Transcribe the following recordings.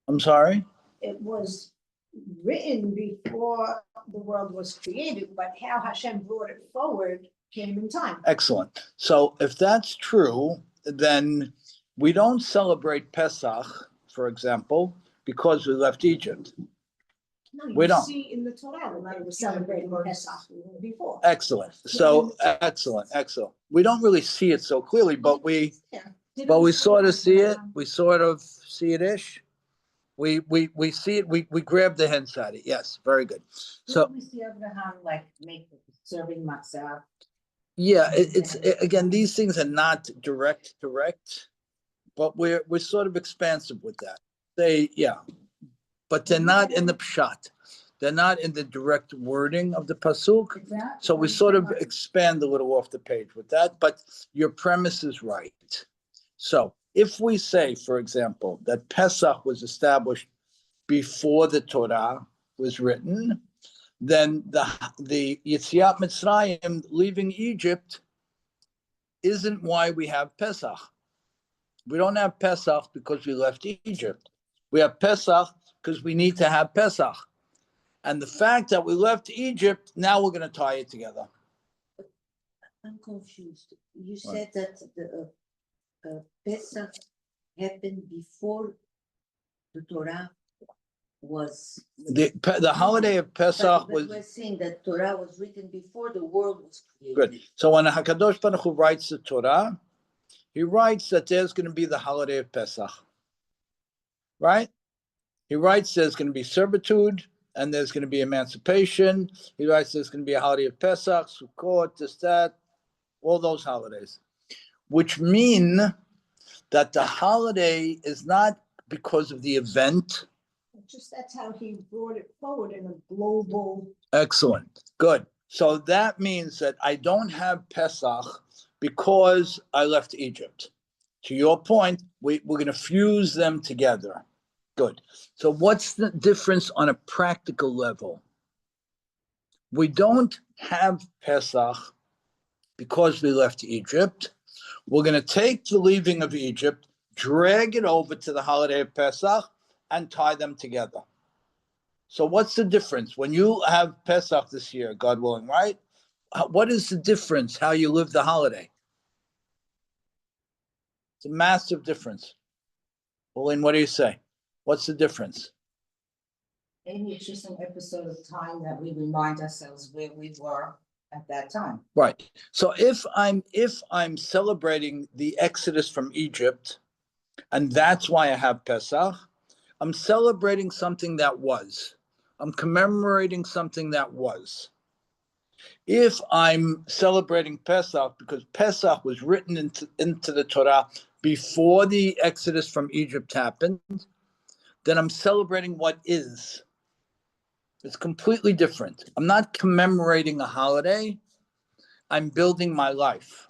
I'm sorry? It was written before the world was created, but how Hashem brought it forward came in time. Excellent. So if that's true, then we don't celebrate Pesach, for example, because we left Egypt. No, We you don't. see in the Torah that it was celebrating Pesach before. Excellent. So excellent. We don't really see it so clearly, but we sort of see it. We sort of see it-ish. We see it. We grab the hints at it. Yes, very good. So we see Abraham like make serving matzah. yeah, again, these things are not direct, but we're sort of expansive with that. But they're not in the pshat. They're not in the direct wording of the pasuk. So we sort of expand a little off the page with that. But your premise is right. So if we say, for example, that Pesach was established before the Torah was written, then the Yetziat Mitzrayim, leaving Egypt, isn't why we have Pesach. We don't have Pesach because we left Egypt. We have Pesach because we need to have Pesach. And the fact that we left Egypt, now we're going to tie it together. I'm confused. You said that the Pesach happened before the Torah was. The holiday of Pesach was. We're saying that Torah was written before the world was created. Good. So when Hakadosh Baruch Hu writes the Torah, he writes that there's going to be the holiday of Pesach, right? He writes there's going to be servitude and there's going to be emancipation. He writes there's going to be a holiday of Pesach, Sukkot, this, that, all those holidays, which mean that the holiday is not because of the event. Just that's how he brought it forward in a global. Excellent. Good. So that means that I don't have Pesach because I left Egypt. To your point, we're going to fuse them together. Good. So what's the difference on a practical level? We don't have Pesach because we left Egypt. We're going to take the leaving of Egypt, drag it over to the holiday of Pesach, and tie them together. So what's the difference? When you have Pesach this year, God willing, right? What is the difference how you live the holiday? It's a massive difference. Pauline, what do you say? What's the difference? Maybe it's just an episode of time that we remind ourselves where we were at that time. Right. So if I'm celebrating the Exodus from Egypt, and that's why I have Pesach, I'm celebrating something that was. I'm commemorating something that was. If I'm celebrating Pesach because Pesach was written into the Torah before the Exodus from Egypt happened, then I'm celebrating what is. It's completely different. I'm not commemorating a holiday. I'm building my life.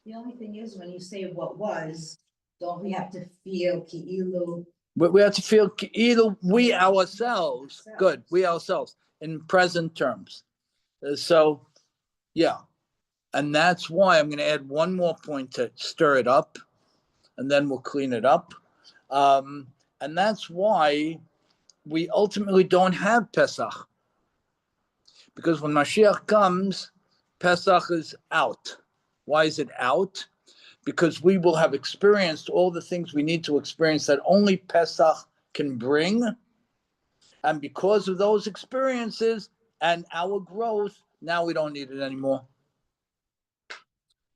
The only thing is when you say what was, don't we have to feel ki'ilu? But we have to feel either we ourselves, good, we ourselves, in present terms. So, yeah. And that's why I'm going to add one more point to stir it up, and then we'll clean it up. And that's why we ultimately don't have Pesach. Because when Mashiach comes, Pesach is out. Why is it out? Because we will have experienced all the things we need to experience that only Pesach can bring. And because of those experiences and our growth, now we don't need it anymore.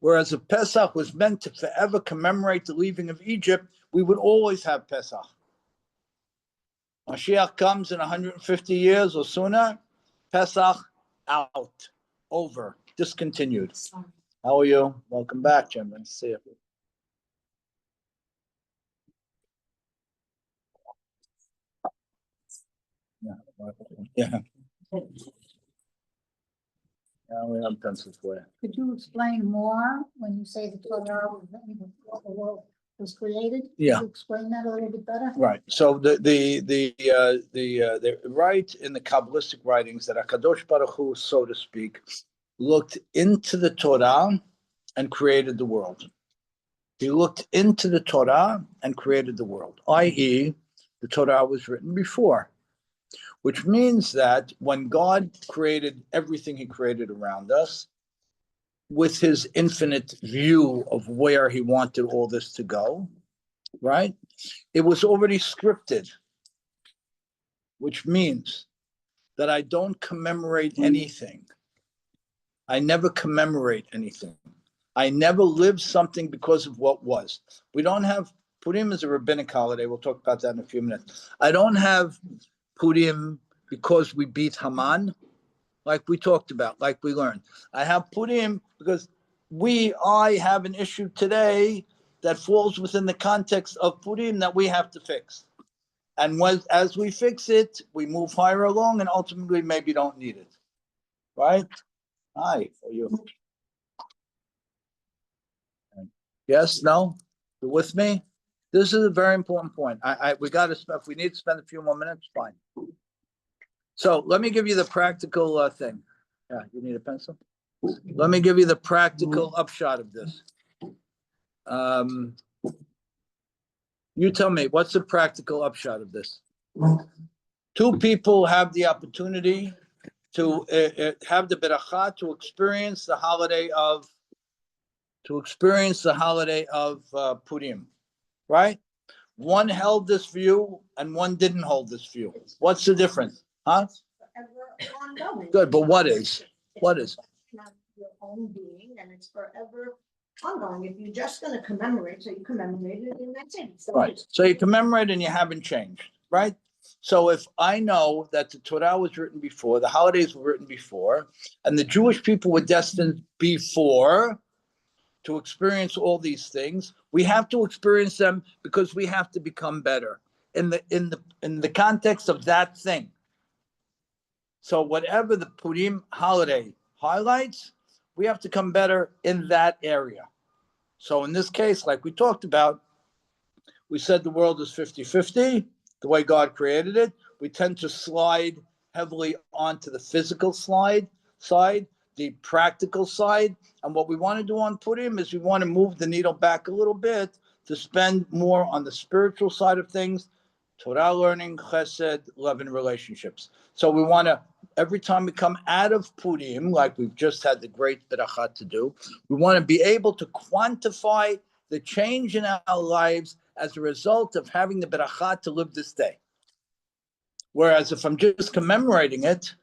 Whereas if Pesach was meant to forever commemorate the leaving of Egypt, we would always have Pesach. Mashiach comes in 150 years or sooner, Pesach out, over, discontinued. How are you? Welcome back, Jim. Nice to see you. Yeah. Yeah, we have pencils for you. Could you explain more when you say the Torah was written before the world was created? Yeah. Could you explain that a little bit better? Right. So the right in the Kabbalistic writings that Hakadosh Baruch Hu, so to speak, looked into the Torah and created the world. He looked into the Torah and created the world, i.e., the Torah was written before, which means that when God created everything he created around us, with his infinite view of where he wanted all this to go, right? It was already scripted, which means that I don't commemorate anything. I never commemorate anything. I never live something because of what was. We don't have Purim is a rabbinic holiday. We'll talk about that in a few minutes. I don't have Purim because we beat Haman, like we talked about, like we learned. I have Purim because I have an issue today that falls within the context of Purim that we have to fix. And as we fix it, we move higher along and ultimately maybe don't need it. Right? Hi, for you. Yes, no? You with me? This is a very important point. We got to, if we need to spend a few more minutes, fine. So let me give you the practical thing. Yeah, you need a pencil? Let me give you the practical upshot of this. You tell me, what's the practical upshot of this? Two people have the opportunity to have the beracha to experience the holiday of Purim, right? One held this view and one didn't hold this view. What's the difference? Huh? Forever ongoing. Good, but what is? Not your own being, and it's forever ongoing. If you're just gonna commemorate, so you commemorate it and that's it. So Right. So you commemorate and you haven't changed, right? So if I know that the Torah was written before, the holidays were written before, and the Jewish people were destined before to experience all these things, we have to experience them because we have to become better in the context of that thing. So whatever the Purim holiday highlights, we have to come better in that area. So in this case, like we talked about, we said the world is 50-50, the way God created it. We tend to slide heavily onto the physical side, the practical side. And what we want to do on Purim is we want to move the needle back a little bit to spend more on the spiritual side of things, Torah learning, chesed, love, and relationships. So we want to, every time we come out of Purim, like we've just had the great beracha to do, we want to be able to quantify the change in our lives as a result of having the beracha to live this day. Whereas if I'm just commemorating it,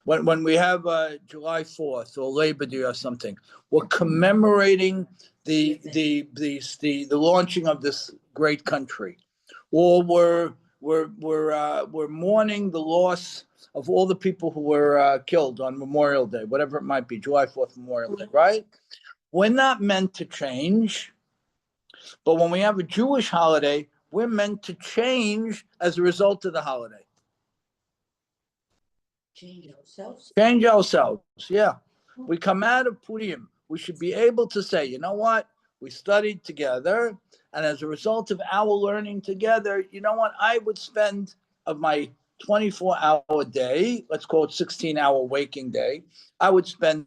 when we have July 4th or Labor Day or something, we're commemorating the launching of this great country, or we're mourning the loss of all the people who were killed on Memorial Day, whatever it might be, July 4th, Memorial Day, right? We're not meant to change, but when we have a Jewish holiday, we're meant to change as a result of the holiday. Change ourselves. Change ourselves, yeah. We come out of Purim. We should be able to say, you know what? We studied together, and as a result of our learning together, you know what? I would spend of my 24-hour day, let's call it 16-hour waking day, I would spend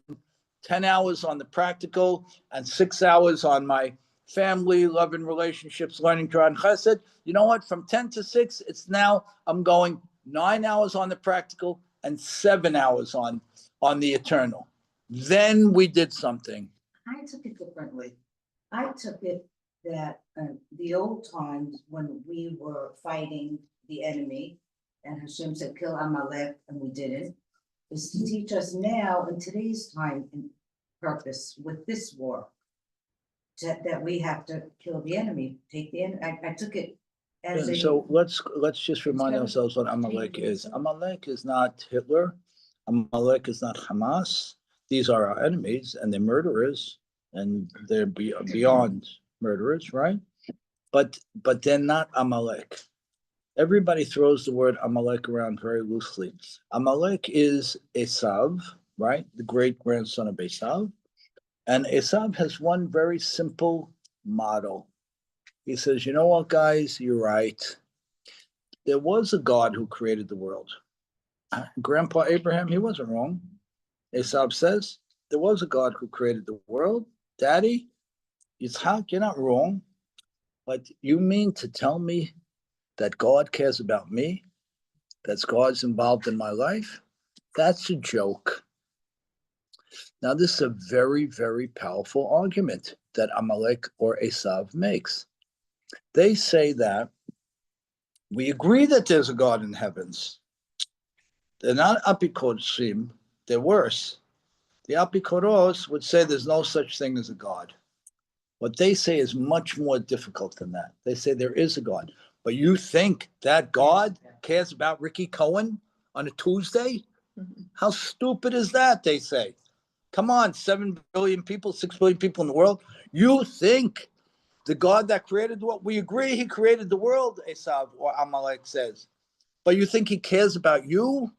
10 hours on the practical and 6 hours on my family, love and relationships, learning Torah and Chesed. You know what? From 10 to 6, it's now I'm going 9 hours on the practical and 7 hours on the eternal. Then we did something. I took it differently. I took it that the old times when we were fighting the enemy and Hashem said, kill Amalek, and we didn't, is to teach us now in today's time and purpose with this war that we have to kill the enemy, take the enemy. I took it as a. So let's just remind ourselves what Amalek is. Amalek is not Hitler. Amalek is not Hamas. These are our enemies, and they're murderers, and they're beyond murderers, right? But they're not Amalek. Everybody throws the word Amalek around very loosely. Amalek is Esav, right? The great grandson of Esav. And Esav has one very simple model. He says, you know what, guys, you're right. There was a God who created the world. Grandpa Abraham, he wasn't wrong. Esav says, there was a God who created the world. Daddy, Yitzhak, you're not wrong, but you mean to tell me that God cares about me? That God's involved in my life? That's a joke. Now, this is a very, very powerful argument that Amalek or Esav makes. They say that we agree that there's a God in the heavens. They're not apikosim, they're worse. The apikoros would say there's no such thing as a God. What they say is much more difficult than that. They say there is a God. But you think that God cares about Ricky Cohen on a Tuesday? How stupid is that, they say. Come on, 7 billion people, 6 billion people in the world. You think the God that created what we agree, he created the world, Esav or Amalek says. But you think he cares about you?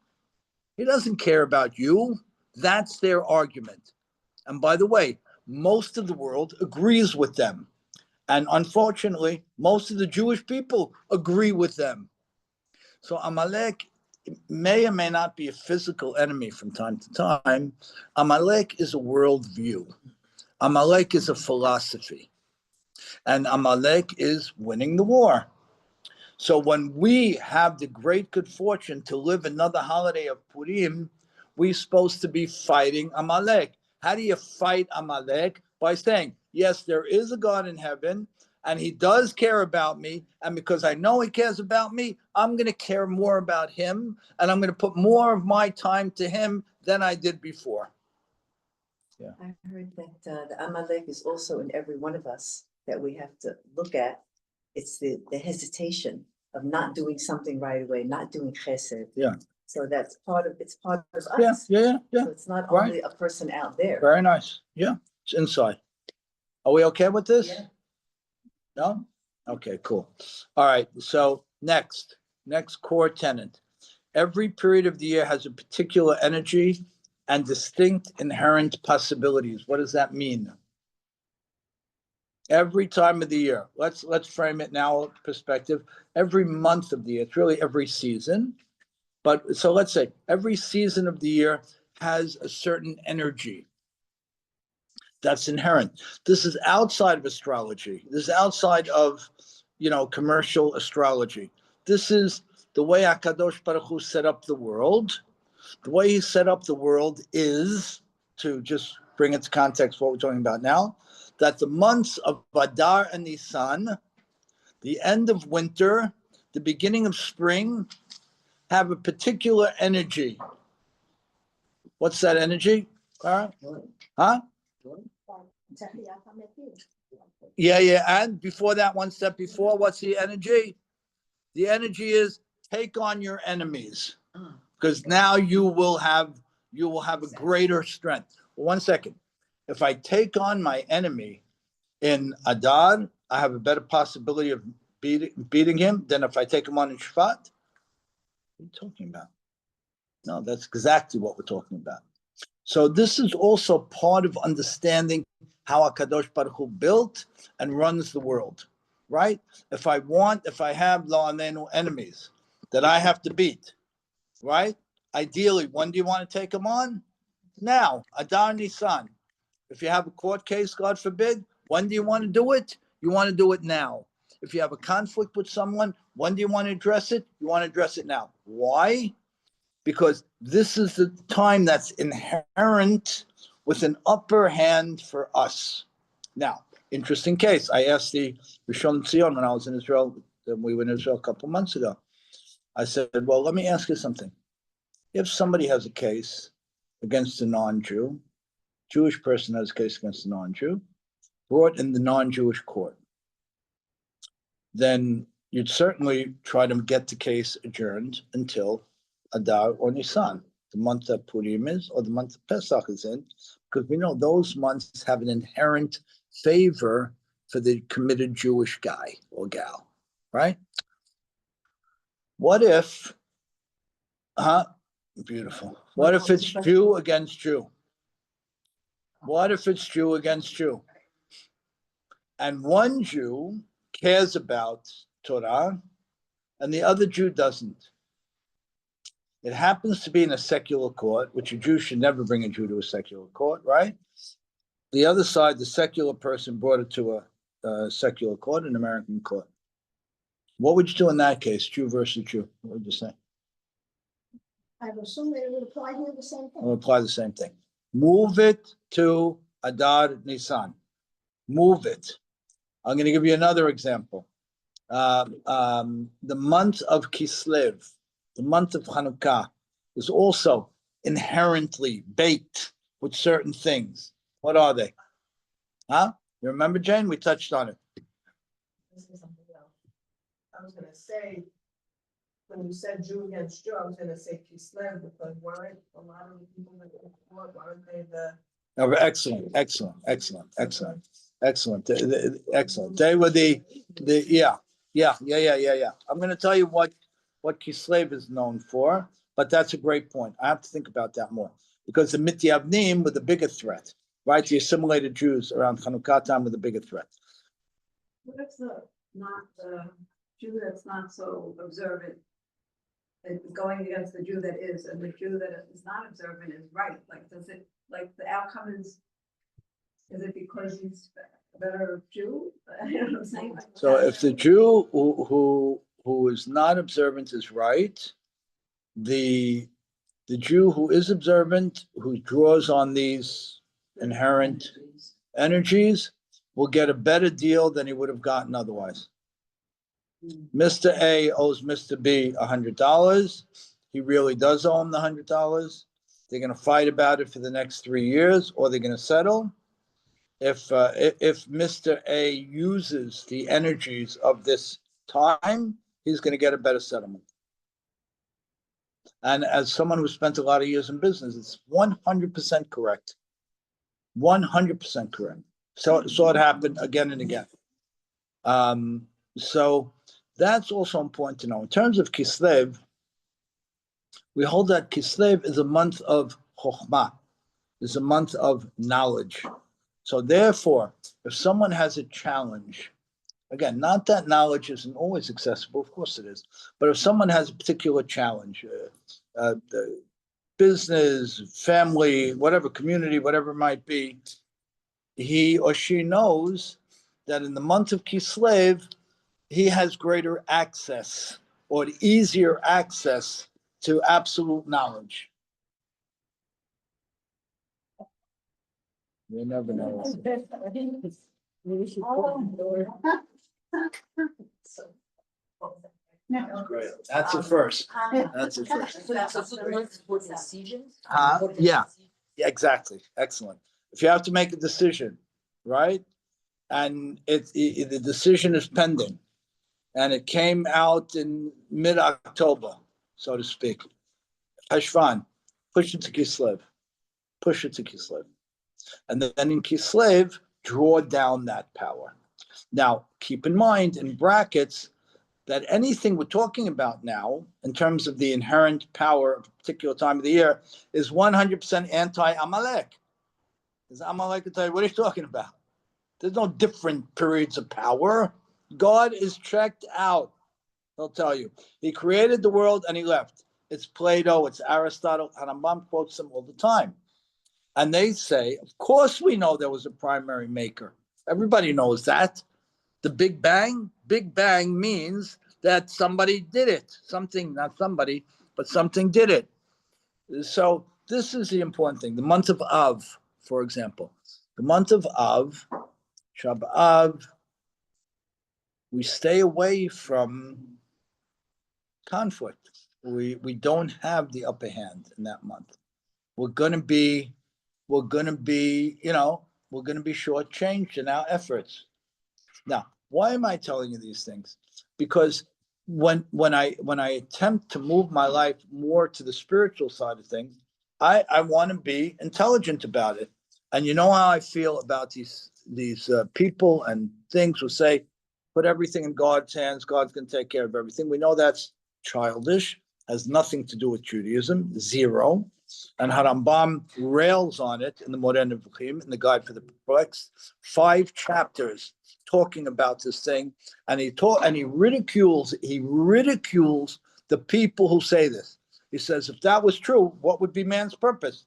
He doesn't care about you. That's their argument. And by the way, most of the world agrees with them. And unfortunately, most of the Jewish people agree with them. So Amalek may or may not be a physical enemy from time to time. Amalek is a worldview. Amalek is a philosophy. And Amalek is winning the war. So when we have the great good fortune to live another holiday of Purim, we're supposed to be fighting Amalek. How do you fight Amalek? By saying, yes, there is a God in heaven, and he does care about me. And because I know he cares about me, I'm going to care more about him, and I'm going to put more of my time to him than I did before. I heard that the Amalek is also in every one of us that we have to look at. It's the hesitation of not doing something right away, not doing chesed. Yeah. So that's part of us. Yeah. So it's not Right. only a person out there. Very nice. Yeah, it's inside. Are we okay with this? Yeah. No? Okay, cool. All right, so next core tenet. Every period of the year has a particular energy and distinct inherent possibilities. What does that mean? Every time of the year. Let's frame it now perspective. Every month of the year. It's really every season. But so let's say every season of the year has a certain energy that's inherent. This is outside of astrology. This is outside of, commercial astrology. This is the way HaKadosh Baruch Hu set up the world. The way he set up the world is, to just bring it to context what we're talking about now, that the months of Adar and Nisan, the end of winter, the beginning of spring, have a particular energy. What's that energy? Huh? Yeah. And before that, one step before, what's the energy? The energy is take on your enemies, because now you will have a greater strength. One second. If I take on my enemy in Adar, I have a better possibility of beating him than if I take him on in Shvat. What are you talking about? No, that's exactly what we're talking about. So this is also part of understanding how HaKadosh Baruch Hu built and runs the world, right? If I have lo anenu enemies that I have to beat, right? Ideally, when do you want to take them on? Now, Adar Nisan. If you have a court case, God forbid, when do you want to do it? You want to do it now. If you have a conflict with someone, when do you want to address it? You want to address it now. Why? Because this is the time that's inherent with an upper hand for us. Now, interesting case. I asked the Rishon LeZion when I was in Israel, we were in Israel a couple months ago. I said, well, let me ask you something. If somebody has a case against a non-Jew, Jewish person has a case against a non-Jew, brought in the non-Jewish court, then you'd certainly try to get the case adjourned until Adar or Nisan, the month that Purim is, or the month that Pesach is in, because we know those months have an inherent favor for the committed Jewish guy or gal, right? What if, beautiful. What if it's Jew against Jew? What if it's Jew against Jew? And one Jew cares about Torah and the other Jew doesn't. It happens to be in a secular court, which a Jew should never bring a Jew to a secular court, right? The other side, the secular person brought it to a secular court, an American court. What would you do in that case, Jew versus Jew? What would you say? I would assume that it would apply here the same I'll thing. apply the same thing. Move it to Adar Nisan. Move it. I'm going to give you another example. The month of Kislev, the month of Hanukkah, is also inherently baked with certain things. What are they? Huh? You remember, Jane? We touched on it. I was gonna say, when you said Jew against Jew, I was gonna say Kislev, because weren't a lot of the people that were before, weren't they Excellent. Excellent. They were yeah. I'm going to tell you what Kislev is known for, but that's a great point. I have to think about that more because the Mityavnim were the bigger threat, right? The assimilated Jews around Hanukkah time were the bigger threat. What if the Jew that's not so observant is going against the Jew that is, and the Jew that is not observant is right? Like, does it, like, the outcome is it because he's a better Jew? You know what I'm saying? So if the Jew who is not observant is right, the Jew who is observant, who draws on these inherent energies, will get a better deal than he would have gotten otherwise. Mr. A owes Mr. B $100. He really does owe him the $100. They're going to fight about it for the next 3 years, or they're going to settle. If Mr. A uses the energies of this time, he's going to get a better settlement. And as someone who spent a lot of years in business, it's 100% correct. 100% correct. So it happen again and again. So that's also important to know. In terms of Kislev, we hold that Kislev is a month of Chokhmah, is a month of knowledge. So therefore, if someone has a challenge, again, not that knowledge isn't always accessible, of course it is, but if someone has a particular challenge, the business, family, whatever, community, whatever it might be, he or she knows that in the month of Kislev, he has greater access or easier access to absolute knowledge. You never know. That's great. That's a first. That's a first. Yeah. Yeah, exactly. Excellent. If you have to make a decision, right? And the decision is pending, and it came out in mid-October, so to speak. Heshvan, push it to Kislev. Push it to Kislev. And then in Kislev, draw down that power. Now, keep in mind, in brackets, that anything we're talking about now, in terms of the inherent power of a particular time of the year, is 100% anti-Amalek. Is Amalek will tell you, what are you talking about? There's no different periods of power. God is checked out. He'll tell you. He created the world and he left. It's Plato, it's Aristotle, and Rambam quotes them all the time. And they say, of course we know there was a primary maker. Everybody knows that. The Big Bang means that somebody did it. Something, not somebody, but something did it. So this is the important thing. The month of Av, for example. The month of Av, Shab Av, we stay away from conflict. We don't have the upper hand in that month. We're gonna be shortchanged in our efforts. Now, why am I telling you these things? Because when I attempt to move my life more to the spiritual side of things, I want to be intelligent about it. And you know how I feel about these people and things who say, put everything in God's hands, God's going to take care of everything. We know that's childish, has nothing to do with Judaism, zero. And Harambam rails on it in the Moreh Nevuchim, in the Guide for the Perplexed, 5 chapters talking about this thing, and he ridicules the people who say this. He says, if that was true, what would be man's purpose?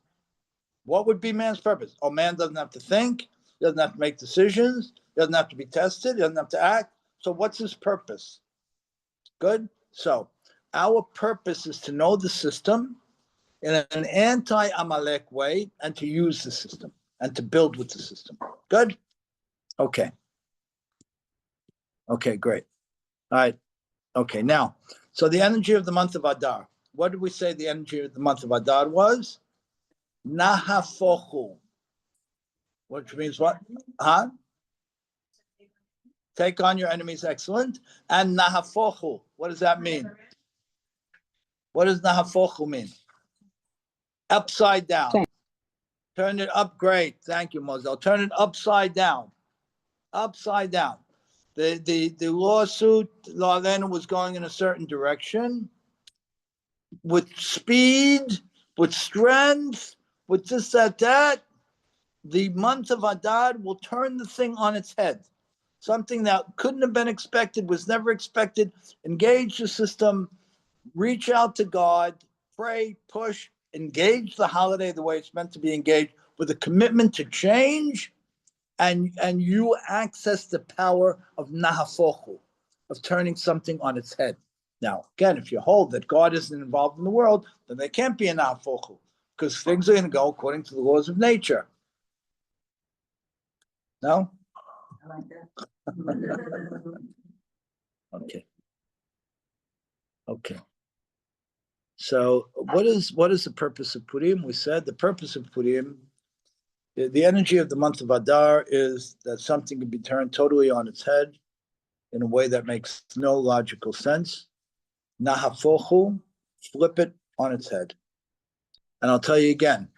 What would be man's purpose? Oh, man doesn't have to think. He doesn't have to make decisions. He doesn't have to be tested. He doesn't have to act. So what's his purpose? Good. So our purpose is to know the system in an anti-Amalek way and to use the system and to build with the system. Good? Okay. Okay, great. All right. Okay, now, so the energy of the month of Adar. What did we say the energy of the month of Adar was? Nahafochu. Which means what? Huh? Take on your enemies, excellent. And nahafochu. What does that mean? What does nahafochu mean? Upside down. Turn it up. Great. Thank you, Moselle. Turn it upside down. Upside down. The lawsuit, Larlena was going in a certain direction with speed, with strength, with this, that. The month of Adar will turn the thing on its head. Something that couldn't have been expected, was never expected. Engage the system, reach out to God, pray, push, engage the holiday the way it's meant to be engaged with a commitment to change, and you access the power of nahafochu, of turning something on its head. Now, again, if you hold that God isn't involved in the world, then there can't be a nahafochu, because things are going to go according to the laws of nature. No? I like that. Okay. Okay. So what is the purpose of Purim? We said the purpose of Purim, the energy of the month of Adar is that something can be turned totally on its head in a way that makes no logical sense. Nahafochu, flip it on its head. And I'll tell you again,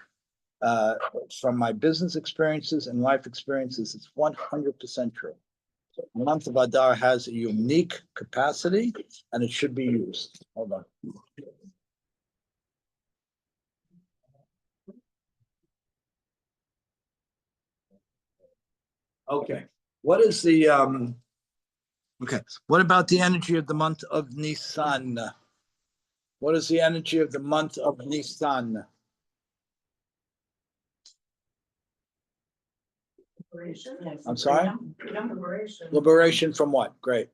from my business experiences and life experiences, it's 100% true. The month of Adar has a unique capacity and it should be used. Hold on. Okay. What is the okay. What about the energy of the month of Nisan? What is the energy of the month of Nisan? Liberation. I'm sorry? Liberation. Liberation from what? Great.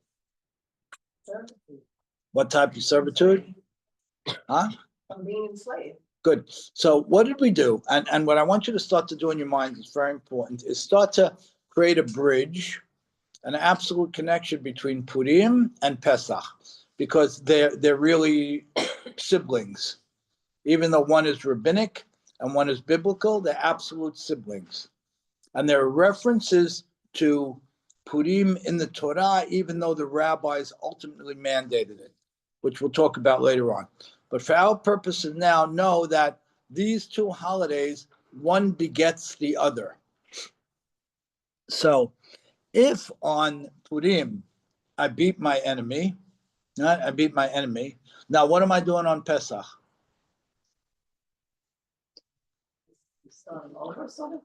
What type of servitude? Huh? From being enslaved. Good. So what did we do? And what I want you to start to do in your mind is very important, is start to create a bridge, an absolute connection between Purim and Pesach, because they're really siblings. Even though one is rabbinic and one is biblical, they're absolute siblings. And there are references to Purim in the Torah, even though the rabbis ultimately mandated it, which we'll talk about later on. But for our purposes now, know that these two holidays, one begets the other. So if on Purim, I beat my enemy, right? I beat my enemy. Now, what am I doing on Pesach?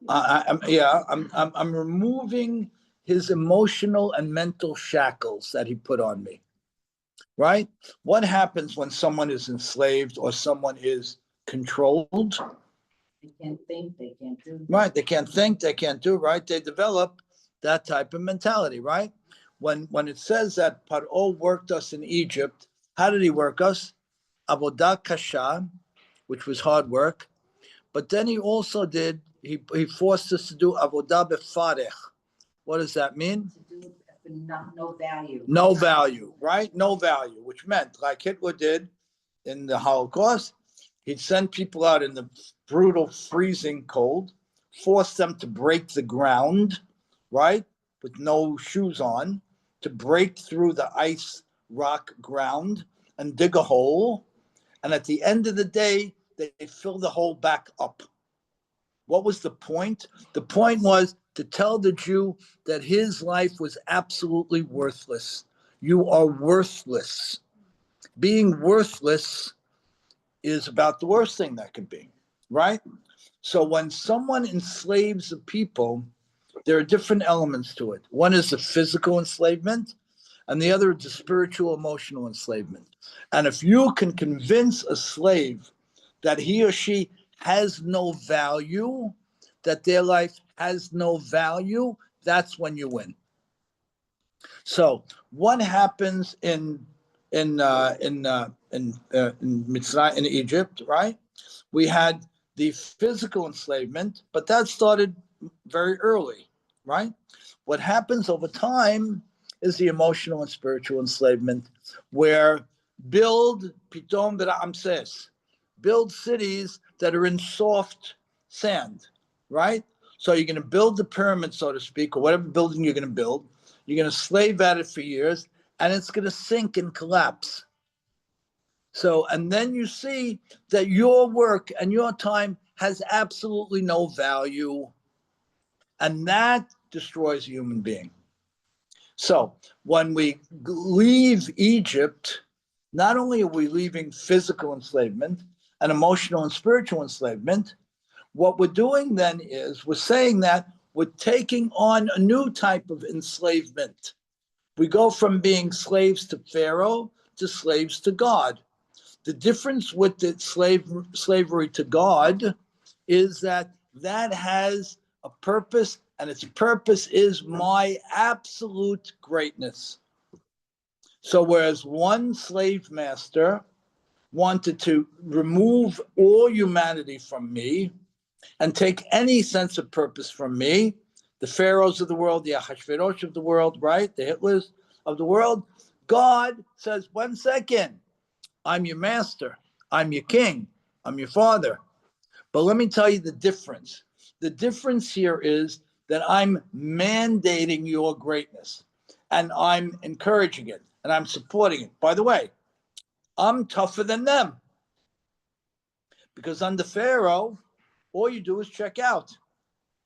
I'm removing his emotional and mental shackles that he put on me, right? What happens when someone is enslaved or someone is controlled? They can't think, they can't do. Right, they can't think, they can't do, right? They develop that type of mentality, right? When it says that Paro worked us in Egypt, how did he work us? Avodah kasha, which was hard work. But then he also did, he forced us to do avodah befarech. What does that mean? To do it for no value. No value, right? No value, which meant, like Hitler did in the Holocaust, he'd send people out in the brutal freezing cold, force them to break the ground, right? With no shoes on, to break through the ice rock ground and dig a hole. And at the end of the day, they fill the hole back up. What was the point? The point was to tell the Jew that his life was absolutely worthless. You are worthless. Being worthless is about the worst thing that could be, right? So when someone enslaves a people, there are different elements to it. One is the physical enslavement, and the other is the spiritual, emotional enslavement. And if you can convince a slave that he or she has no value, that their life has no value, that's when you win. So what happens in Mitzrayim, in Egypt, right? We had the physical enslavement, but that started very early, right? What happens over time is the emotional and spiritual enslavement, where build pitom v'ra'amses, build cities that are in soft sand, right? So you're going to build the pyramid, so to speak, or whatever building you're going to build. You're going to slave at it for years, and it's going to sink and collapse. So, and then you see that your work and your time has absolutely no value, and that destroys a human being. So, when we leave Egypt, not only are we leaving physical enslavement and emotional and spiritual enslavement, what we're doing then is we're saying that we're taking on a new type of enslavement. We go from being slaves to Pharaoh to slaves to God. The difference with the slavery to God is that has a purpose, and its purpose is my absolute greatness. So whereas one slave master wanted to remove all humanity from me and take any sense of purpose from me, the pharaohs of the world, the Ahasuerus of the world, right? The Hitlers of the world, God says, 1 second, I'm your master, I'm your king, I'm your father. But let me tell you the difference. The difference here is that I'm mandating your greatness, and I'm encouraging it, and I'm supporting it. By the way, I'm tougher than them, because under Pharaoh, all you do is check out.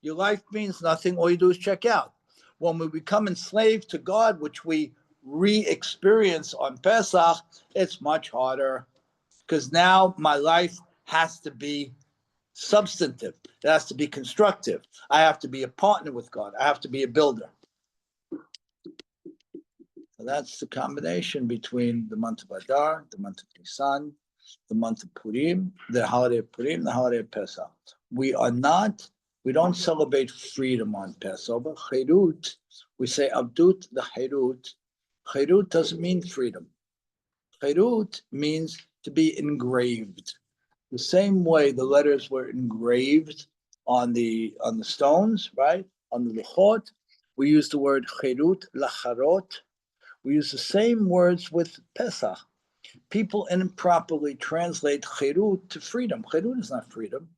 Your life means nothing. All you do is check out. When we become enslaved to God, which we re-experience on Pesach, it's much harder, because now my life has to be substantive. It has to be constructive. I have to be a partner with God. I have to be a builder. So that's the combination between the month of Adar, the month of Nisan, the month of Purim, the holiday of Purim, the holiday of Pesach. We don't celebrate freedom on Passover. Chirut, we say Abdut the Chirut. Chirut doesn't mean freedom. Chirut means to be engraved. The same way the letters were engraved on the stones, right? On the luchot, we use the word chirut, lacharot. We use the same words with Pesach. People improperly translate chirut to freedom. Chirut is not freedom.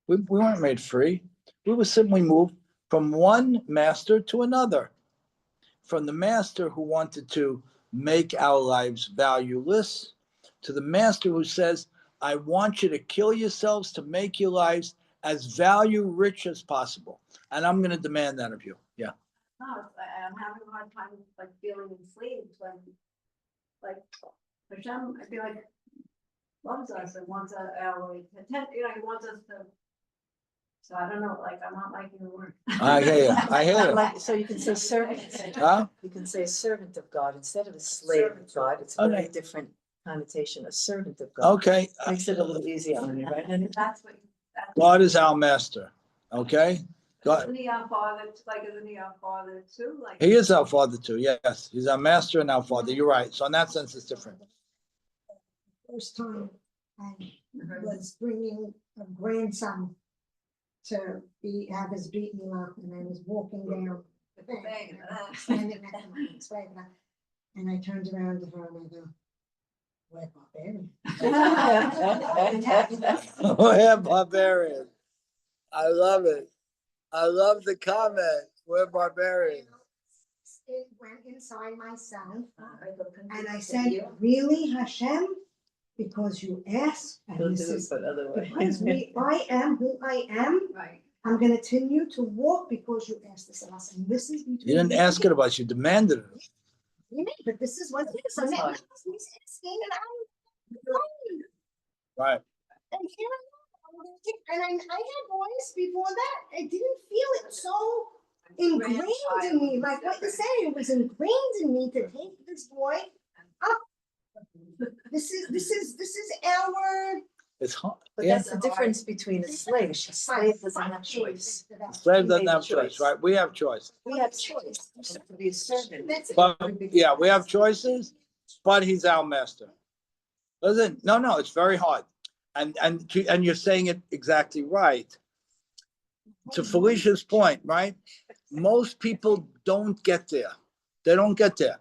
We weren't made free. We were simply moved from one master to another. From the master who wanted to make our lives valueless, to the master who says, I want you to kill yourselves to make your lives as value rich as possible. And I'm going to demand that of you. Yeah. No, I'm having a hard time like feeling enslaved when, like, Hashem, I feel like loves us and wants our attention, he wants us to. So I don't know, like, I'm not liking the word. I hear you. I hear you. Like, so you can say servant. Huh? You can say a servant of God instead of a slave of God. It's a very Okay. different connotation, a servant of God. Okay. Makes it a little easier on you, right? And That's what. God is our master. Okay? God. Isn't he our father, like, isn't he our father too? Like. He is our father too. Yes. He's our master and our father. You're right. So in that sense, it's different. First time I was bringing a grandson to have his beaten up, and I was walking down the thing, standing next to my slave, and I turned around to her and I go, we're barbarians. Oh, yeah, barbarian. I love it. I love the comment. We're barbarians. It went inside myself, and I said, really, Hashem? Because you asked, and this is because I am who I am. Right. I'm going to continue to walk because you asked this of us, and this is between. You didn't ask it of us. You demanded it. You know, but this is what it is. And that he's asking, and I'm Right. and here I am. And I had voice before that. I didn't feel it so ingrained in me. Like what you say, it was ingrained in me to take this boy up. This is our It's hard. But Yeah. that's the difference between a slave. A slave doesn't have choice. Slave He doesn't made a have choice, choice. right? We have choice. We have choice to be a servant. But yeah, we have choices, but he's our master. Listen, no, it's very hard. And you're saying it exactly right. To Felicia's point, right? Most people don't get there. They don't get there.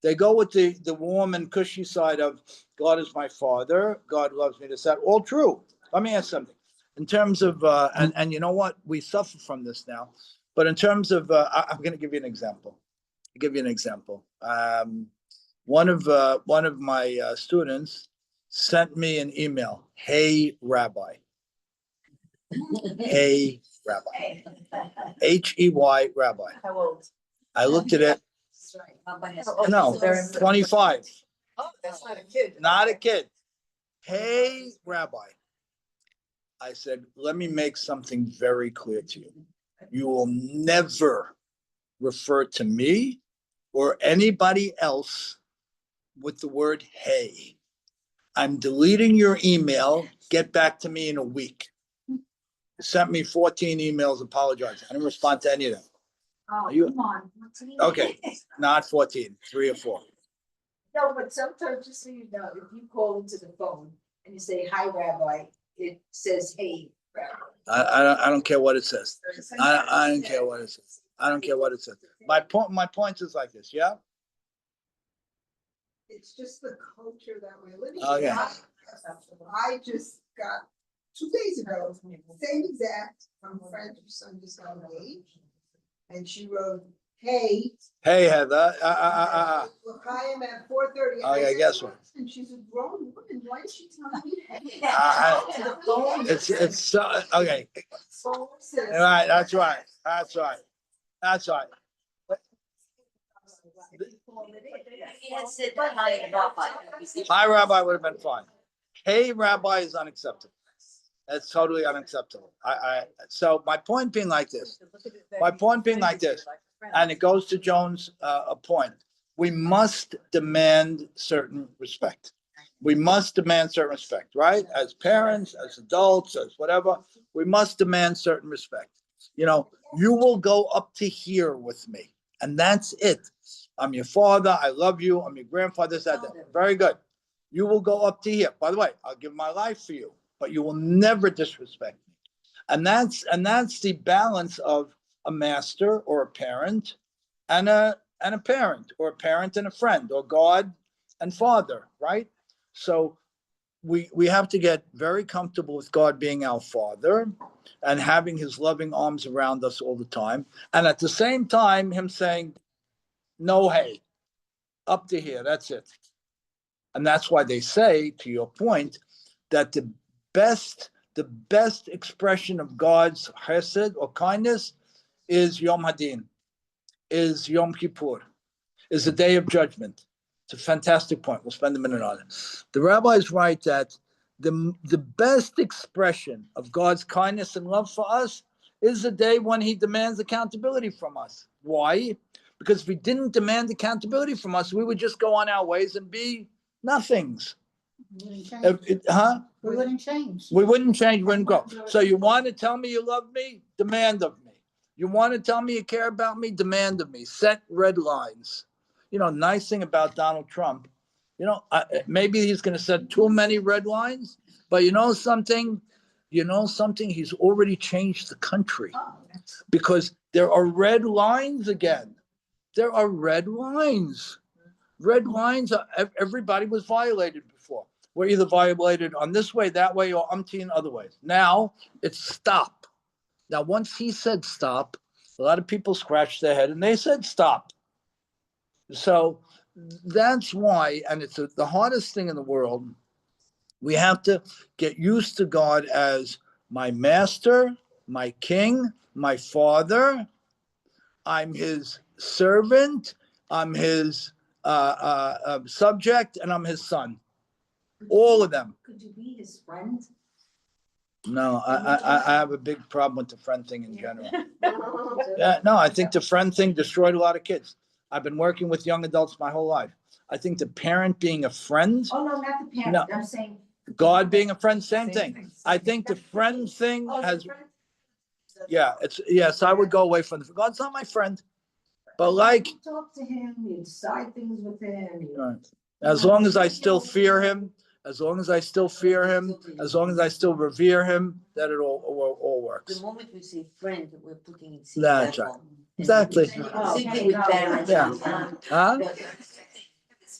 They go with the warm and cushy side of God is my father, God loves me, this, that, all true. Let me ask something. In terms of and you know what? We suffer from this now. But in terms of I'm gonna give you an example. I'll give you an example. One of my students sent me an email. Hey, Rabbi. Hey, Rabbi. Hey, Rabbi. How old? I looked at it. No, 25. Oh, that's not a kid. Not a kid. Hey, Rabbi. I said, let me make something very clear to you. You will never refer to me or anybody else with the word hey. I'm deleting your email. Get back to me in a week. Sent me 14 emails apologizing. I didn't respond to any of them. Oh, You- come on. Okay, not 14, 3 or 4. No, but sometimes, just so you know, if you call into the phone and you say, hi, Rabbi, it says, hey, Rabbi. I don't care what it says. I don't care what it says. I don't care what it says. My point is like this, yeah? It's just the culture that we're living Oh, in. yeah. I just got 2 days ago, same exact, from a friend whose son just got engaged. And she wrote, hey. Hey, Heather. Look, I am at 4:30. Oh, yeah, guess what? And she's a grown woman, why is she telling me? Hey? It's so, okay. Phone says- Right, that's right. That's right. That's right. Hi, Rabbi would have been fine. Hey, Rabbi is unacceptable. That's totally unacceptable. So my point being like this, and it goes to Joan's point. We must demand certain respect. We must demand certain respect, right? As parents, as adults, as whatever, we must demand certain respect. You know, you will go up to here with me, and that's it. I'm your father. I love you. I'm your grandfather. That. Very good. You will go up to here. By the way, I'll give my life for you, but you will never disrespect me. And that's the balance of a master or a parent and a parent, or a parent and a friend, or God and father, right? So we have to get very comfortable with God being our father and having his loving arms around us all the time. And at the same time, him saying, no, hey, up to here, that's it. And that's why they say, to your point, that the best expression of God's chesed or kindness is Yom Hadin, is Yom Kippur, is the Day of Judgment. It's a fantastic point. We'll spend a minute on it. The rabbis write that the best expression of God's kindness and love for us is the day when he demands accountability from us. Why? Because if he didn't demand accountability from us, we would just go on our ways and be nothings. We wouldn't change. We wouldn't change. We wouldn't change, wouldn't grow. So you want to tell me you love me? Demand of me. You want to tell me you care about me? Demand of me. Set red lines. You know, nice thing about Donald Trump, you know, maybe he's going to set too many red lines, but you know something? He's already changed the country because there are red lines again. There are red lines. Red lines, everybody was violated before. We're either violated on this way, that way, or umpteen other ways. Now it's stop. Now, once he said stop, a lot of people scratched their head and they said stop. So that's why, and it's the hardest thing in the world. We have to get used to God as my master, my king, my father. I'm his servant. I'm his subject, and I'm his son. All of them. Could you be his friend? No, I have a big problem with the friend thing in general. Yeah, no, I think the friend thing destroyed a lot of kids. I've been working with young adults my whole life. I think the parent being a friend. Oh, no, not the parent. No. I'm saying God being a friend, same thing. I think the friend thing has, yeah, yes, I would go away from God's not my friend. But like, You talk to him, you decide things with him. right, as long as I still fear him, as long as I still fear him, as long as I still revere him, that it all The works. moment we say friend, we're putting it C That's right. level. Exactly. Same thing with parents. Yeah. Huh?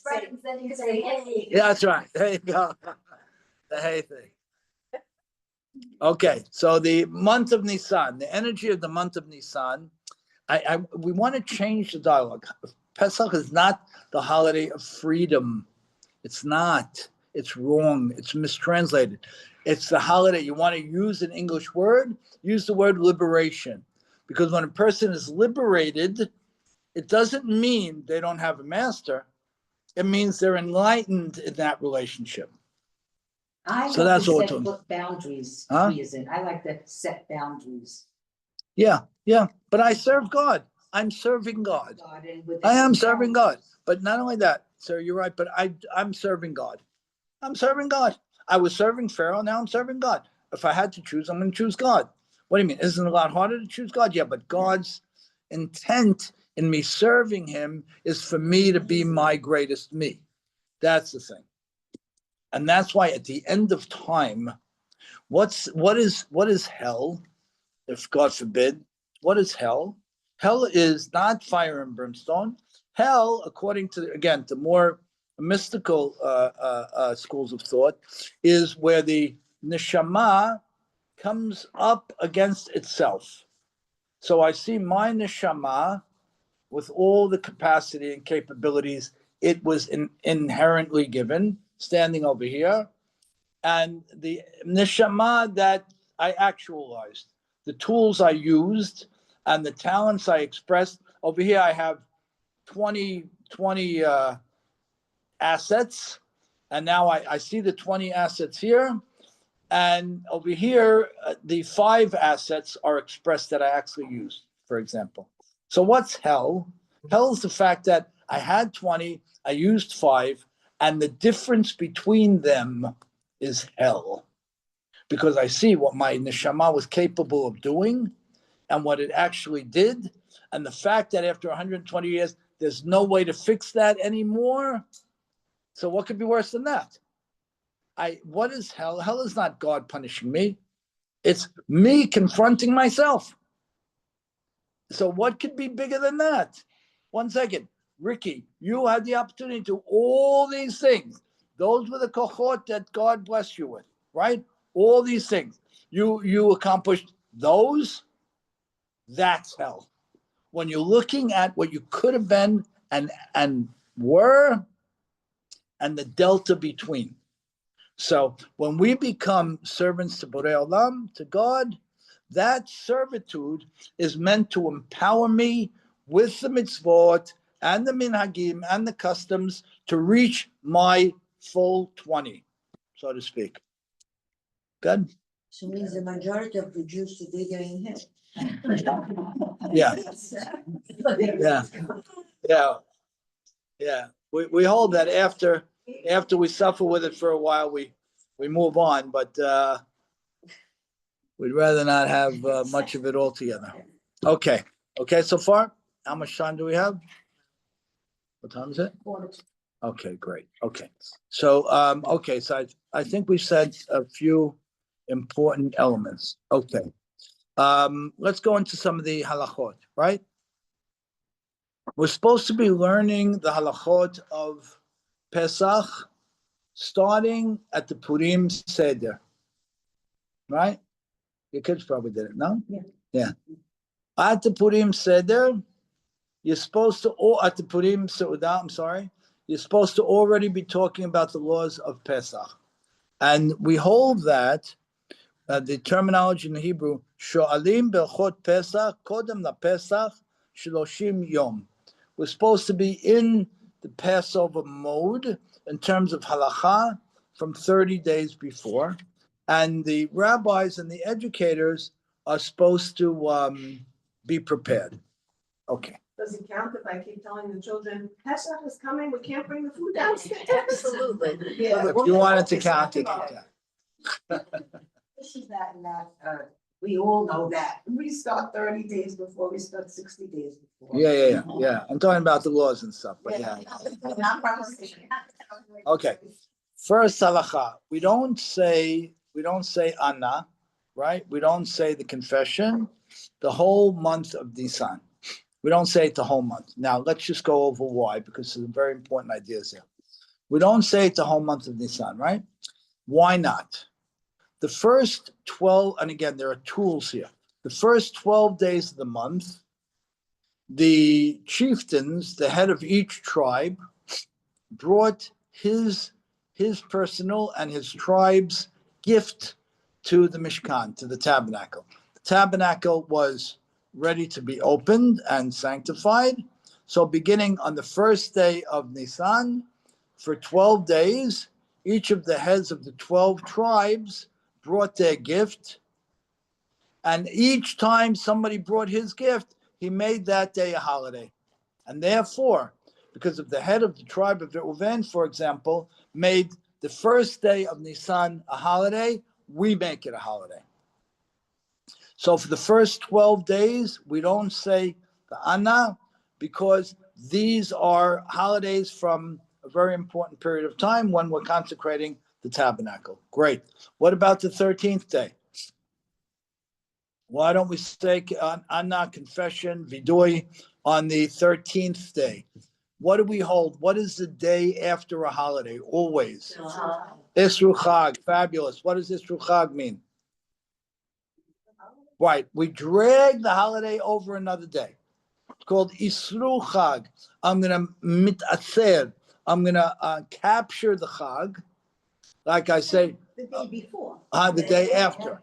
Friends, then you say, hey. Yeah, that's right. There you go. The hay thing. Okay, so the month of Nisan, the energy of the month of Nisan, we want to change the dialogue. Pesach is not the holiday of freedom. It's not. It's wrong. It's mistranslated. It's the holiday. You want to use an English word? Use the word liberation. Because when a person is liberated, it doesn't mean they don't have a master. It means they're enlightened in that relationship. So that's what we're talking. Put boundaries, Huh? reason. I like to set boundaries. Yeah. But I serve God. I'm serving God. God, and with I am that serving God. But not only that, sir, you're right, but I'm serving God. I'm serving God. I was serving Pharaoh, now I'm serving God. If I had to choose, I'm going to choose God. What do you mean? Isn't it a lot harder to choose God? Yeah, but God's intent in me serving him is for me to be my greatest me. That's the thing. And that's why at the end of time, what is hell? If God forbid, what is hell? Hell is not fire and brimstone. Hell, according to, again, the more mystical schools of thought, is where the neshama comes up against itself. So I see my neshama with all the capacity and capabilities it was inherently given, standing over here, and the neshama that I actualized, the tools I used, and the talents I expressed. Over here, I have 20 assets, and now I see the 20 assets here. And over here, the 5 assets are expressed that I actually used, for example. So what's hell? Hell is the fact that I had 20, I used 5, and the difference between them is hell. Because I see what my neshama was capable of doing and what it actually did. And the fact that after 120 years, there's no way to fix that anymore. So what could be worse than that? What is hell? Hell is not God punishing me. It's me confronting myself. So what could be bigger than that? 1 second. Ricky, you had the opportunity to do all these things. Those were the kohort that God blessed you with, right? All these things. You accomplished those. That's hell. When you're looking at what you could have been and were, and the delta between. So when we become servants to Borei Olam, to God, that servitude is meant to empower me with the mitzvot and the minhagim and the customs to reach my full 20, so to speak. Good? So it means the majority of the Jews today, they're in hell. Yeah. Yeah. We hold that after we suffer with it for a while, we move on, but we'd rather not have much of it altogether. Okay, so far, how much time do we have? What time is it? Okay, great. Okay, so so I think we said a few important elements. Okay, let's go into some of the halachot, right? We're supposed to be learning the halachot of Pesach starting at the Purim Seder, right? Your kids probably did it, no? Yeah. At the Purim Seder, you're supposed to, or at the Purim Seudah, I'm sorry, you're supposed to already be talking about the laws of Pesach. And we hold that, the terminology in Hebrew, Sho'alim Belchot Pesach, Kodem La Pesach, Shloshim Yom. We're supposed to be in the Passover mode in terms of halacha from 30 days before. And the rabbis and the educators are supposed to be prepared. Okay, does it count if I keep telling the children, Pesach is coming, we can't bring the food downstairs? Absolutely. Yeah. If you wanted to count, it can count. This is that, and that, we all know that. We start 30 days before, we start 60 days before. Yeah. I'm talking about the laws and stuff, but yeah. Not proposition. Okay. First halacha, we don't say Anna, right? We don't say the confession the whole month of Nisan. We don't say it the whole month. Now, let's just go over why, because there's very important ideas here. We don't say it the whole month of Nisan, right? Why not? The first 12, and again, there are tools here. The first 12 days of the month, the chieftains, the head of each tribe, brought his personal and his tribe's gift to the Mishkan, to the tabernacle. The tabernacle was ready to be opened and sanctified. So beginning on the first day of Nisan, for 12 days, each of the heads of the 12 tribes brought their gift. And each time somebody brought his gift, he made that day a holiday. And therefore, because of the head of the tribe of Reuven, for example, made the first day of Nisan a holiday, we make it a holiday. So for the first 12 days, we don't say the Anna, because these are holidays from a very important period of time when we're consecrating the tabernacle. Great. What about the 13th day? Why don't we say Anna, confession, vidui, on the 13th day? What do we hold? What is the day after a holiday? Always. Isru Chag, fabulous. What does Isru Chag mean? Right, we drag the holiday over another day. It's called Isru Chag. I'm going to mitather. I'm going to capture the Chag, like I say. The day before. The day after.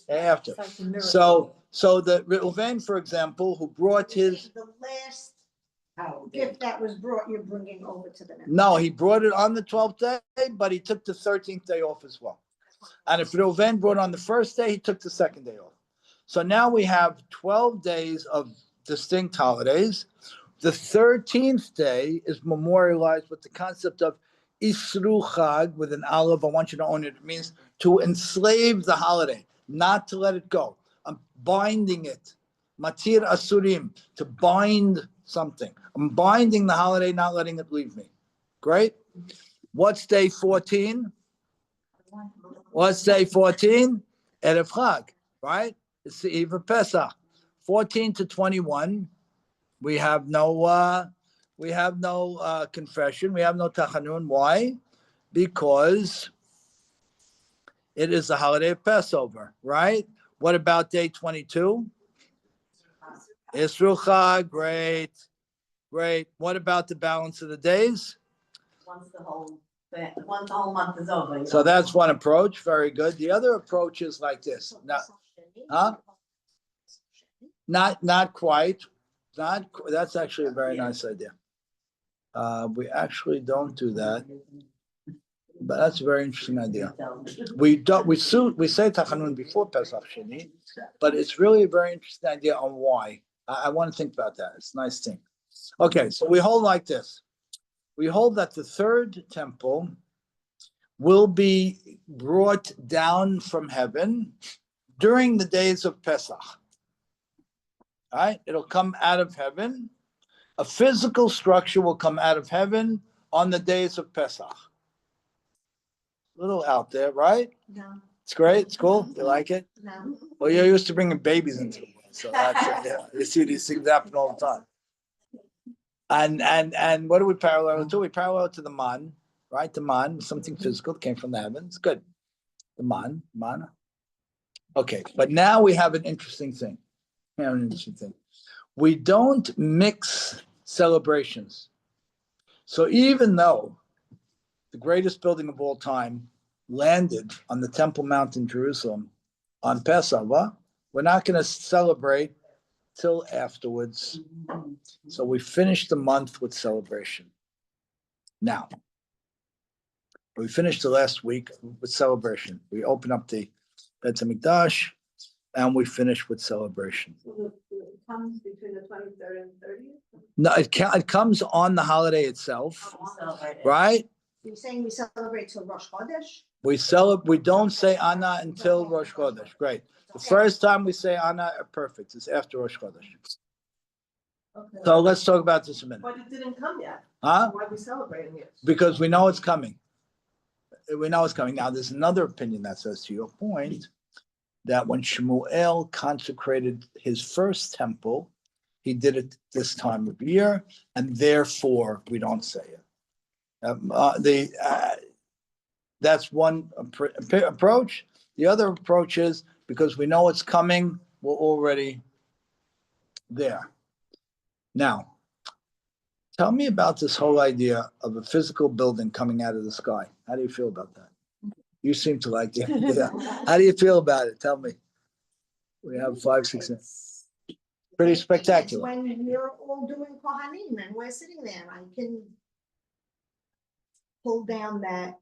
After. So the Reuven, for example, who brought his. The last gift that was brought, you're bringing over to the next. No, he brought it on the 12th day, but he took the 13th day off as well. And if Reuven brought on the first day, he took the second day off. So now we have 12 days of distinct holidays. The 13th day is memorialized with the concept of Isru Chag with an aleph. I want you to own it. It means to enslave the holiday, not to let it go. I'm binding it. Matir Asurim, to bind something. I'm binding the holiday, not letting it leave me. Great. What's day 14? What's day 14? Erev Chag, right? It's the eve of Pesach. 14 to 21, we have no confession. We have no tachanun. Why? Because it is the holiday of Passover, right? What about day 22? Isru Chag, great. What about the balance of the days? Once the whole month is over. So that's one approach. Very good. The other approach is like this. Not quite. That's actually a very nice idea. We actually don't do that, but that's a very interesting idea. We say Tachanun before Pesach Sheni, but it's really a very interesting idea on why. I want to think about that. It's a nice thing. Okay, so we hold like this. We hold that the third temple will be brought down from heaven during the days of Pesach. All right, it'll come out of heaven. A physical structure will come out of heaven on the days of Pesach. A little out there, right? No. It's great. It's cool. You like it? No. Well, you're used to bringing babies into the world, so that's you see these things happen all the time. And what do we parallel to? We parallel to the man, right? The man, something physical that came from the heavens. Good. The man. Okay, but now we have an interesting thing. We don't mix celebrations. So even though the greatest building of all time landed on the Temple Mount in Jerusalem on Pesach, we're not going to celebrate till afterwards. So we finish the month with celebration. Now, we finished the last week with celebration. We open up the Beit HaMikdash, and we finish with celebration. So it comes between the 23rd and 30th? No, it comes on the holiday itself, right? You're saying we celebrate till Rosh Chodesh? We don't say Anna until Rosh Chodesh. Great. The first time we say Anna, perfect. It's after Rosh Chodesh. Okay. So let's talk about this a minute. But it didn't come yet. Huh? Why are we celebrating it? Because we know it's coming. We know it's coming. Now, there's another opinion that says, to your point, that when Shmuel consecrated his first temple, he did it this time of year, and therefore we don't say it. That's one approach. The other approach is because we know it's coming, we're already there. Now, tell me about this whole idea of a physical building coming out of the sky. How do you feel about that? You seem to like the idea. How do you feel about it? Tell me. We have 5, 6, 7. Pretty spectacular. When you're all doing Kohanim and we're sitting there, I can pull down that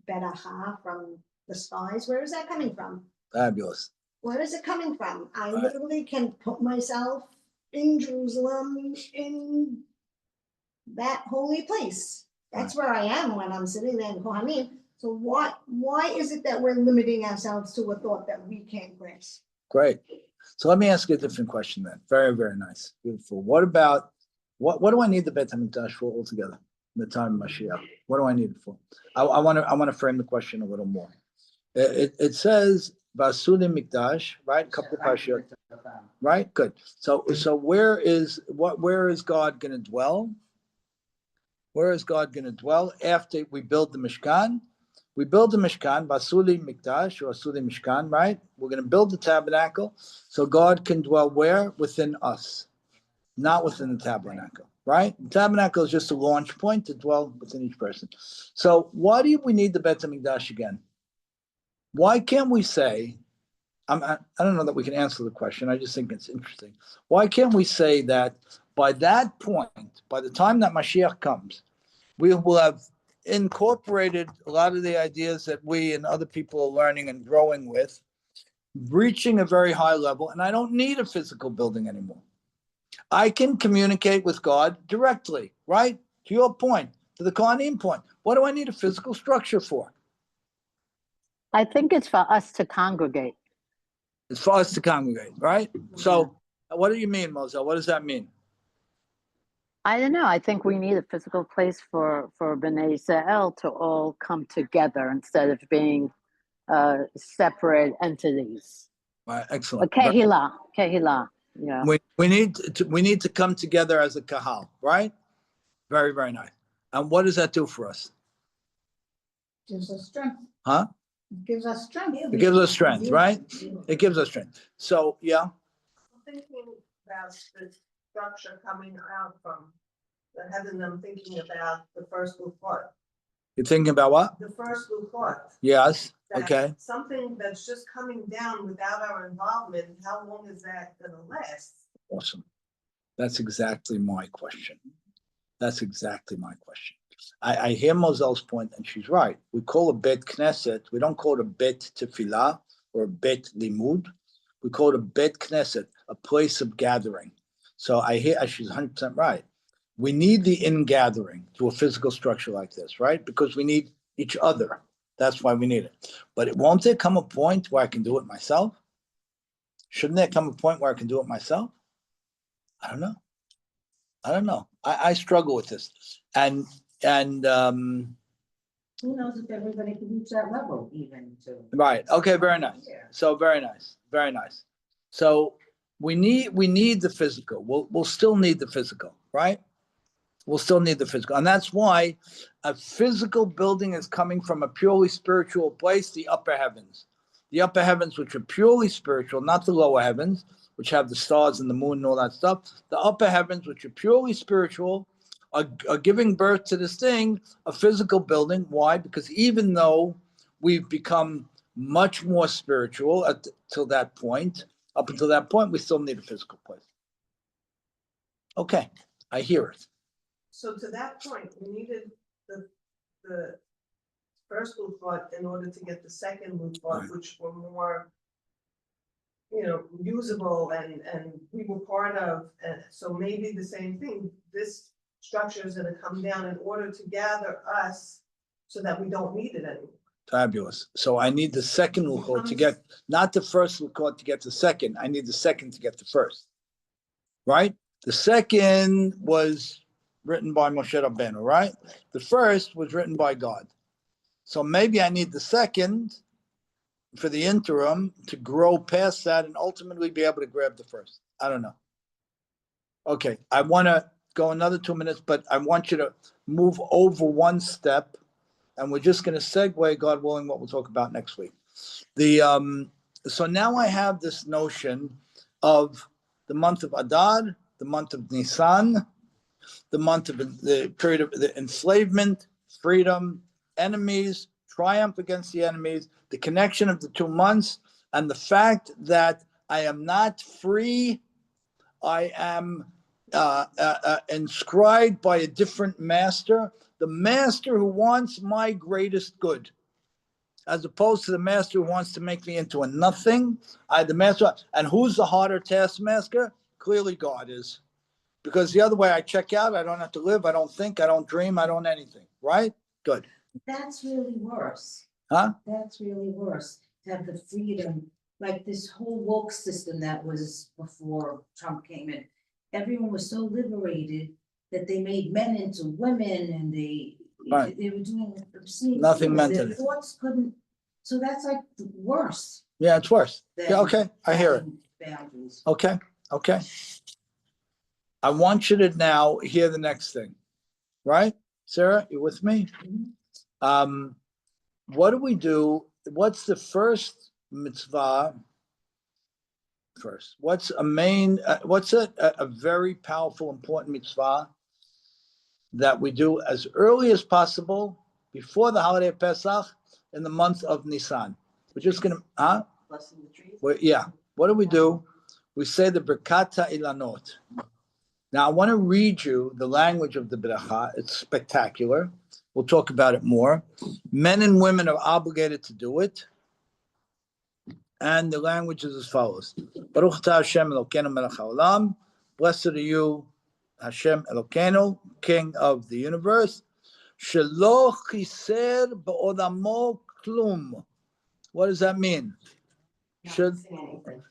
beracha from the skies. Where is that coming from? Fabulous. Where is it coming from? I Right. literally can put myself in Jerusalem, in that holy place. That's where I am when I'm sitting there in Kohanim. So why is it that we're limiting ourselves to a thought that we can't grasp? Great. So let me ask you a different question then. Very, very nice. Beautiful. What about, what do I need the Beit HaMikdash for altogether in the time of Mashiach? What do I need it for? I want to frame the question a little more. It says, Basuli Mikdash, right? A couple of Pashiyot. Right? Good. So where is God going to dwell? Where is God going to dwell after we build the Mishkan? We build the Mishkan, Basuli Mikdash or Asuli Mishkan, right? We're going to build the tabernacle so God can dwell where? Within us, not within the tabernacle, right? The tabernacle is just a launch point to dwell within each person. So why do we need the Beit HaMikdash again? Why can't we say, I don't know that we can answer the question. I just think it's interesting. Why can't we say that by that point, by the time that Mashiach comes, we will have incorporated a lot of the ideas that we and other people are learning and growing with, reaching a very high level, and I don't need a physical building anymore. I can communicate with God directly, right? To your point, to the Kohanim point. What do I need a physical structure for? I think it's for us to congregate. It's for us to congregate, right? So what do you mean, Moselle? What does that mean? I don't know. I think we need a physical place for Bnei Israel to all come together instead of being separate entities. Right, excellent. Kehillah, yeah. We need to come together as a kahal, right? Very, very nice. And what does that do for us? Gives us strength. Huh? It gives us strength. It gives us strength, right? It gives us strength. So, yeah. I'm thinking about the structure coming out from the heaven. I'm thinking about the first Luchot. You're thinking about what? The first Luchot. Yes. That Okay. Something that's just coming down without our involvement, how long is that gonna last? Awesome. That's exactly my question. That's exactly my question. I hear Moselle's point, and she's right. We call a bet Knesset. We don't call it a bet tefillah or a bet limud. We call it a bet Knesset, a place of gathering. So I hear she's 100% right. We need the in-gathering to a physical structure like this, right? Because we need each other. That's why we need it. But won't there come a point where I can do it myself? Shouldn't there come a point where I can do it myself? I don't know. I struggle with this. And Who knows if everybody can reach that level even to. right. Okay, very nice. So very nice. Very nice. So we need the physical. We'll still need the physical, right? We'll still need the physical. And that's why a physical building is coming from a purely spiritual place, the upper heavens. The upper heavens, which are purely spiritual, not the lower heavens, which have the stars and the moon and all that stuff. The upper heavens, which are purely spiritual, are giving birth to this thing, a physical building. Why? Because even though we've become much more spiritual up until that point, we still need a physical place. Okay, I hear it. So to that point, we needed the first Luchot in order to get the second Luchot, Right. which were more usable and we were part of, and so maybe the same thing, this structure is gonna come down in order to gather us so that we don't need it anymore. Fabulous. So I need the second Luchot to get, not the first Luchot to get the second. I need the second to get the first. Right? The second was written by Moshe Rabbeinu, right? The first was written by God. So maybe I need the second for the interim to grow past that and ultimately be able to grab the first. I don't know. Okay, I want to go another 2 minutes, but I want you to move over one step, and we're just going to segue, God willing, what we'll talk about next week. So now I have this notion of the month of Adar, the month of Nisan, the month of the period of the enslavement, freedom, enemies, triumph against the enemies, the connection of the 2 months, and the fact that I am not free. I am inscribed by a different master, the master who wants my greatest good, as opposed to the master who wants to make me into a nothing. The master, and who's the harder taskmaster? Clearly God is. Because the other way I check out, I don't have to live, I don't think, I don't dream, I don't anything, right? Good. That's really worse. Huh? That's really worse, to have the freedom, like this whole woke system that was before Trump came in. Everyone was so liberated that they made men into women and they Right. were doing obscene Nothing things. meant Their anything. thoughts couldn't, so that's like worse. Yeah, it's worse. than Yeah, okay, I hear it. having boundaries. Okay, okay. I want you to now hear the next thing, right? Sarah, you with me? What do we do? What's the first mitzvah first? What's a main, what's a very powerful, important mitzvah that we do as early as possible before the holiday of Pesach in the month of Nisan? We're just gonna, Blessing the trees. yeah. What do? We say the Birkat Ilanot. Now, I want to read you the language of the bracha. It's spectacular. We'll talk about it more. Men and women are obligated to do it. And the language is as follows. Baruch atah Hashem Elokeinu melech haolam. Blessed are you, Hashem Elokeinu, King of the universe. Shelo chiser ba'olamo klum. What does that mean?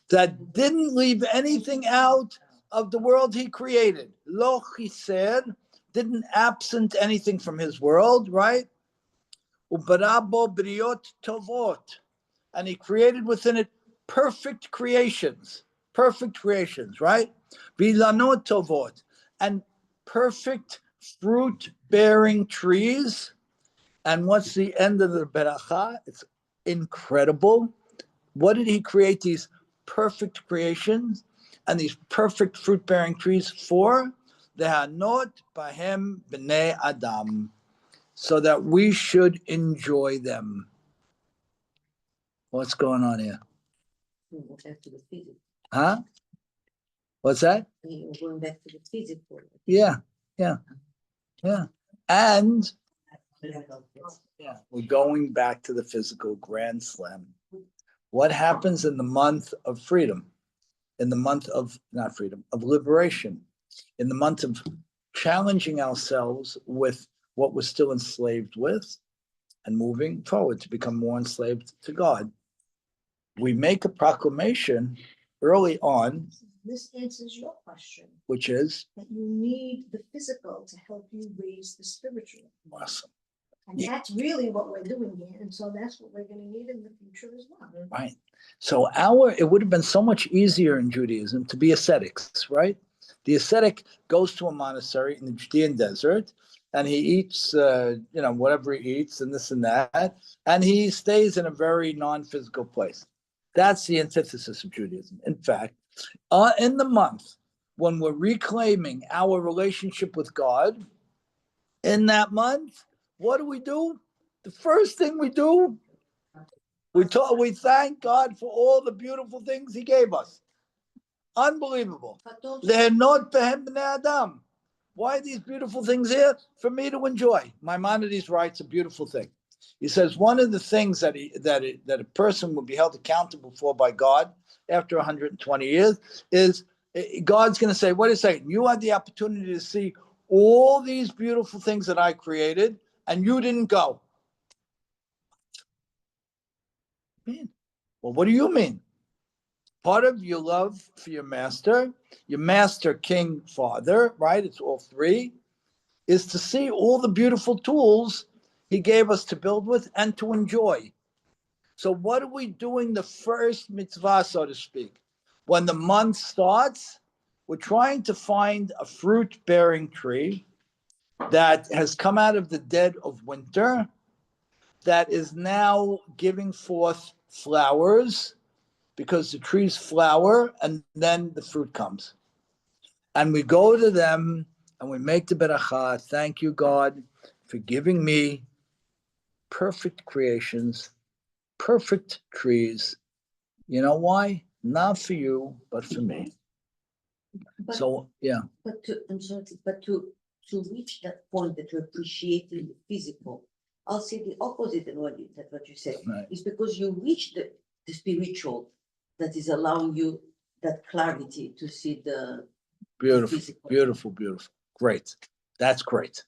That didn't leave anything out of the world he created. Lo chiser, didn't absent anything from his world, right? Ubarabo briot tovot, and he created within it perfect creations, right? Vilanot tovot, and perfect fruit-bearing trees. And what's the end of the beracha? It's incredible. What did he create these perfect creations and these perfect fruit-bearing trees for? Lehanot bahem b'nei Adam, so that we should enjoy them. What's going on here? Back to the physical. Huh? What's that? We're going back to the physical. Yeah. And we're going back to the physical grand slam. What happens in the month of freedom? In the month of, not freedom, of liberation, in the month of challenging ourselves with what we're still enslaved with and moving forward to become more enslaved to God. We make a proclamation early on. This answers your question, Which is? that you need the physical to help you raise the spiritual. Awesome. And that's really what we're doing here, and so that's what we're gonna need in the future as well. Right. So it would have been so much easier in Judaism to be ascetics, right? The ascetic goes to a monastery in the Judean desert, and he eats, whatever he eats and this and that, and he stays in a very non-physical place. That's the antithesis of Judaism. In fact, in the month when we're reclaiming our relationship with God, in that month, what do? The first thing we do, we thank God for all the beautiful things he gave us. Unbelievable. They're not behem b'nei Adam. Why are these beautiful things here? For me to enjoy. Maimonides writes a beautiful thing. He says one of the things that a person will be held accountable for by God after 120 years is God's going to say, "Wait a second, you had the opportunity to see all these beautiful things that I created, and you didn't go." Man, well, what do you mean? Part of your love for your master, king, father, right? It's all three, is to see all the beautiful tools he gave us to build with and to enjoy. So what are we doing the first mitzvah, so to speak? When the month starts, we're trying to find a fruit-bearing tree that has come out of the dead of winter, that is now giving forth flowers, because the trees flower and then the fruit comes. And we go to them and we make the beracha. Thank you, God, for giving me perfect creations, perfect trees. You know why? Not for you, but for me. But, So, yeah. but I'm sorry, but to reach that point that you're appreciating the physical, I'll say the opposite of what you said, Right. is because you reach the spiritual that is allowing you that clarity to see the Beautiful, physical. beautiful, beautiful. Great. That's great.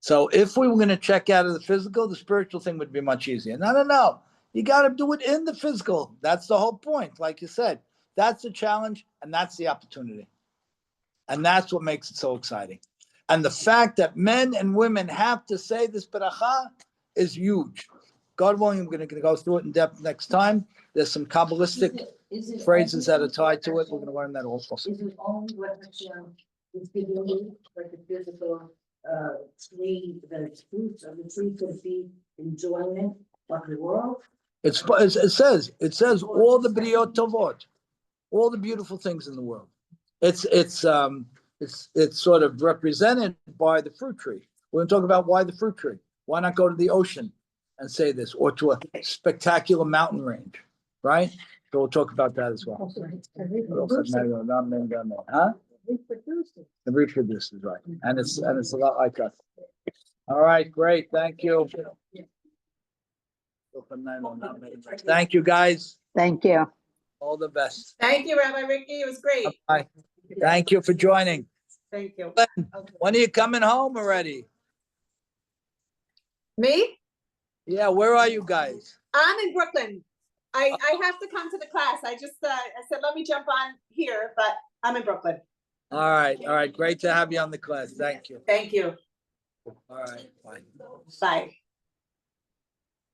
So if we were going to check out of the physical, the spiritual thing would be much easier. No. You got to do it in the physical. That's the whole point. Like you said, that's the challenge and that's the opportunity. And that's what makes it so exciting. And the fact that men and women have to say this beracha is huge. God willing, I'm going to go through it in depth next time. There's some Kabbalistic phrases that are tied to it. We're going to learn that also. Is it only what Hashem is giving you, like the physical tree, the fruits of the tree could be enjoyment of the world? It says all the briot tovot, all the beautiful things in the world. It's sort of represented by the fruit tree. We're going to talk about why the fruit tree. Why not go to the ocean and say this, or to a spectacular mountain range, right? So we'll talk about that as well. Huh? The reproduces, right? And it's a lot like us. All right, great. Thank you. Thank you, guys. Thank you. All the best. Thank you, Rabbi Ricky. It was great. Bye. Thank you for joining. Thank you. When are you coming home already? Me? Yeah, where are you guys? I'm in Brooklyn. I have to come to the class. I said, let me jump on here, but I'm in Brooklyn. All right. Great to have you on the class. Thank you. Thank you. All right. Bye. Bye.